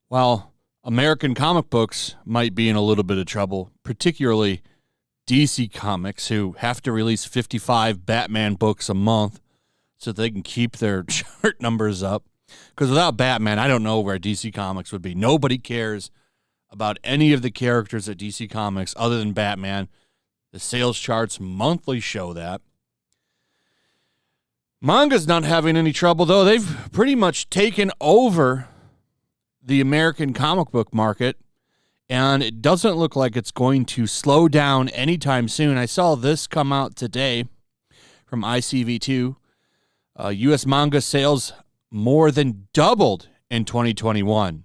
While American comic books might be in a little bit of trouble, particularly DC Comics, who have to release 55 Batman books a month so they can keep their chart numbers up. Because without Batman, I don't know where DC Comics would be. Nobody cares about any of the characters at DC Comics other than Batman. The sales charts monthly show that. Manga's not having any trouble, though. They've pretty much taken over the American comic book market, and it doesn't look like it's going to slow down anytime soon. I saw this come out today from ICV2. U.S. manga sales more than doubled in 2021,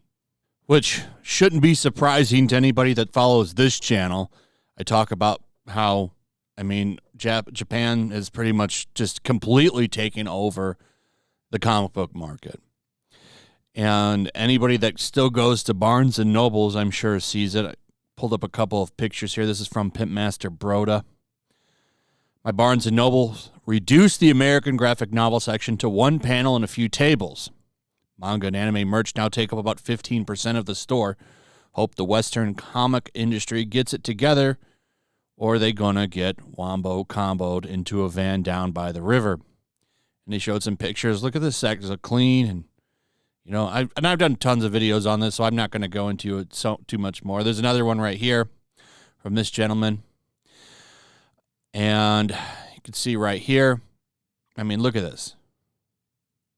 which shouldn't be surprising to anybody that follows this channel. I talk about how, Japan is pretty much just completely taking over the comic book market. And anybody that still goes to Barnes & Nobles, I'm sure, sees it. I pulled up a couple of pictures here. This is from Pimpmaster Broda. My Barnes & Noble reduced the American graphic novel section to one panel and a few tables. Manga and anime merch now take up about 15% of the store. Hope the Western comic industry gets it together, or they gonna get wombo-comboed into a van down by the river. And they showed some pictures. Look at this section. It's clean and I've done tons of videos on this, so I'm not going to go into it too much more. There's another one right here from this gentleman. And you can see right here. Look at this.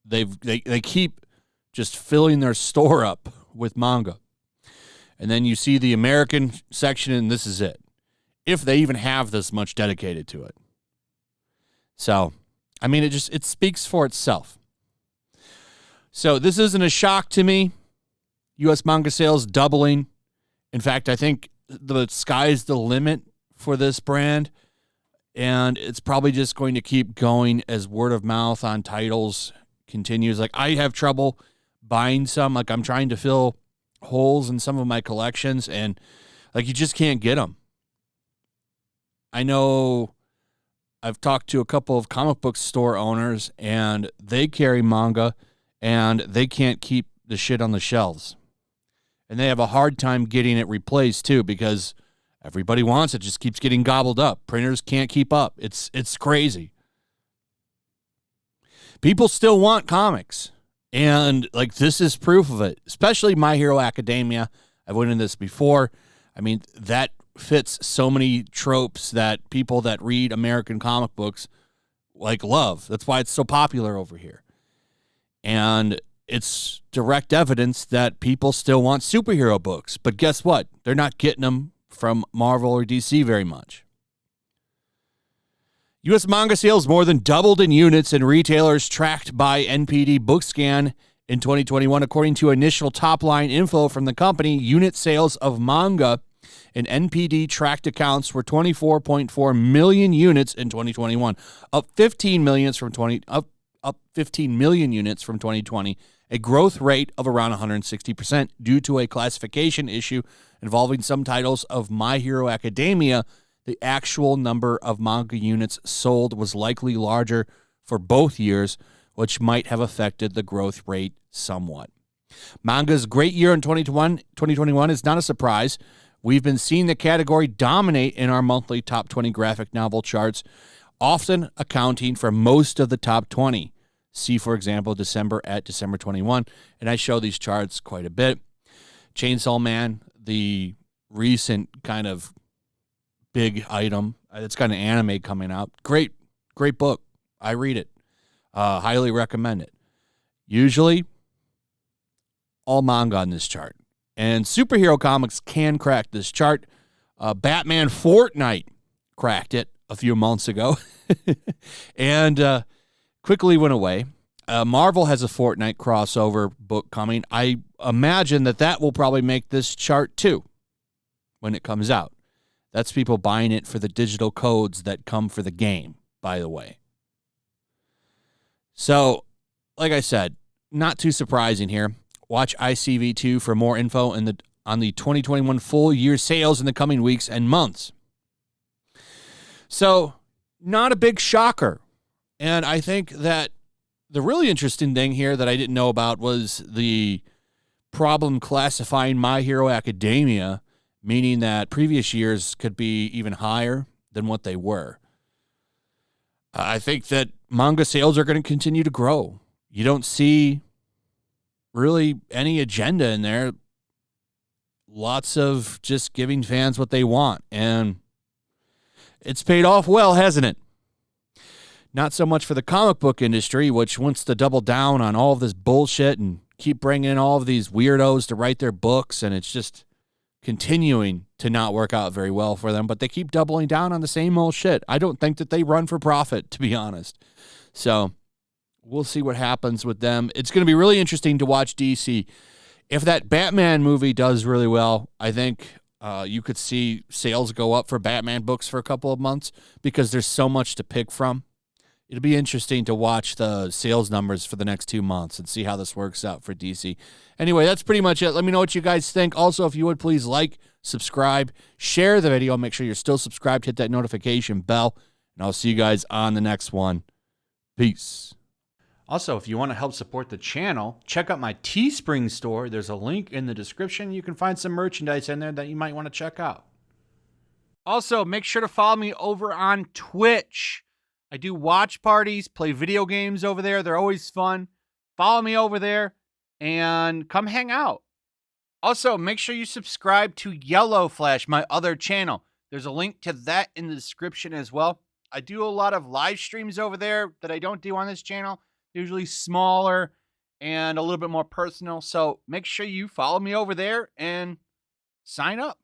They keep just filling their store up with manga. And then you see the American section, and this is it. If they even have this much dedicated to it. So, it speaks for itself. So this isn't a shock to me. U.S. manga sales doubling. In fact, I think the sky's the limit for this brand, and it's probably just going to keep going as word of mouth on titles continues. Like, I have trouble buying some. Like, I'm trying to fill holes in some of my collections, and you just can't get them. I know I've talked to a couple of comic book store owners, and they carry manga, and they can't keep the shit on the shelves. And they have a hard time getting it replaced, too, because everybody wants it. Just keeps getting gobbled up. Printers can't keep up. It's crazy. People still want comics. And, this is proof of it. Especially My Hero Academia. I've went into this before. That fits so many tropes that people that read American comic books, love. That's why it's so popular over here. And it's direct evidence that people still want superhero books. But guess what? They're not getting them from Marvel or DC very much. U.S. manga sales more than doubled in units in retailers tracked by NPD BookScan in 2021. According to initial top-line info from the company, unit sales of manga in NPD tracked accounts were 24.4 million units in 2021, up 15 million units from 2020, a growth rate of around 160% due to a classification issue involving some titles of My Hero Academia. The actual number of manga units sold was likely larger for both years, which might have affected the growth rate somewhat. Manga's great year in 2021 is not a surprise. We've been seeing the category dominate in our monthly top 20 graphic novel charts, often accounting for most of the top 20. See, for example, December 21. And I show these charts quite a bit. Chainsaw Man, the recent kind of big item. It's got an anime coming out. Great book. I read it. Highly recommend it. Usually, all manga on this chart. And superhero comics can crack this chart. Batman Fortnite cracked it a few months ago. And quickly went away. Marvel has a Fortnite crossover book coming. I imagine that will probably make this chart too when it comes out. That's people buying it for the digital codes that come for the game, by the way. So, like I said, not too surprising here. Watch ICV2 for more info on the 2021 full year sales in the coming weeks and months. So, not a big shocker. And I think that the really interesting thing here that I didn't know about was the problem classifying My Hero Academia, meaning that previous years could be even higher than what they were. I think that manga sales are going to continue to grow. You don't see really any agenda in there. Lots of just giving fans what they want. And it's paid off well, hasn't it? Not so much for the comic book industry, which wants to double down on all of this bullshit and keep bringing in all of these weirdos to write their books. And it's just continuing to not work out very well for them. But they keep doubling down on the same old shit. I don't think that they run for profit, to be honest. So we'll see what happens with them. It's going to be really interesting to watch DC. If that Batman movie does really well, I think you could see sales go up for Batman books for a couple of months because there's so much to pick from. It'll be interesting to watch the sales numbers for the next 2 months and see how this works out for DC. Anyway, that's pretty much it. Let me know what you guys think. Also, if you would, please like, subscribe, share the video. Make sure you're still subscribed. Hit that notification bell. And I'll see you guys on the next one. Peace. Also, if you want to help support the channel, check out my Teespring store. There's a link in the description. You can find some merchandise in there that you might want to check out. Also, make sure to follow me over on Twitch. I do watch parties, play video games over there. They're always fun. Follow me over there and come hang out. Also, make sure you subscribe to YellowFlash, my other channel. There's a link to that in the description as well. I do a lot of live streams over there that I don't do on this channel. Usually smaller and a little bit more personal. So make sure you follow me over there and sign up.